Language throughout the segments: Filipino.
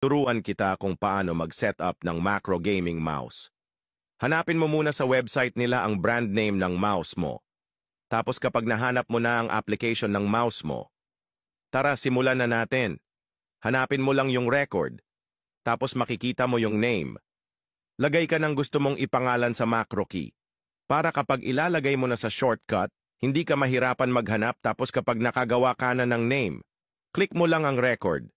Turuan kita kung paano mag-setup ng macro gaming mouse. Hanapin mo muna sa website nila ang brand name ng mouse mo. Tapos kapag nahanap mo na ang application ng mouse mo, tara simulan na natin. Hanapin mo lang yung record. Tapos makikita mo yung name. Lagay ka ng gusto mong ipangalan sa macro key. Para kapag ilalagay mo na sa shortcut, hindi ka mahirapan maghanap tapos kapag nakagawa ka na ng name, click mo lang ang record.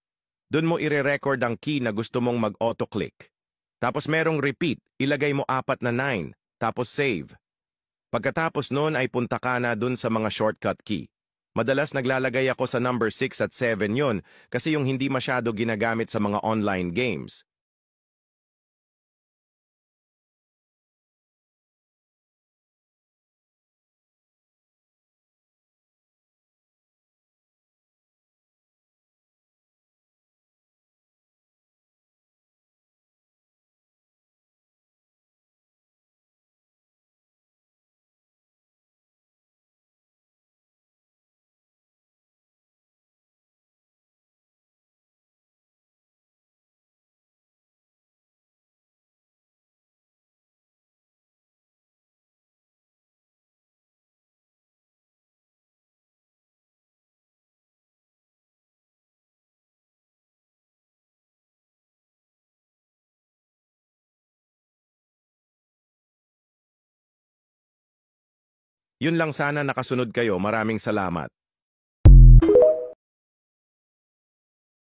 Doon mo ire-record ang key na gusto mong mag-auto-click. Tapos merong repeat, ilagay mo 4 na 9, tapos save. Pagkatapos noon ay punta ka na dun sa mga shortcut key. Madalas naglalagay ako sa number 6 at 7 yon kasi yung hindi masyado ginagamit sa mga online games. Yun lang sana nakasunod kayo. Maraming salamat.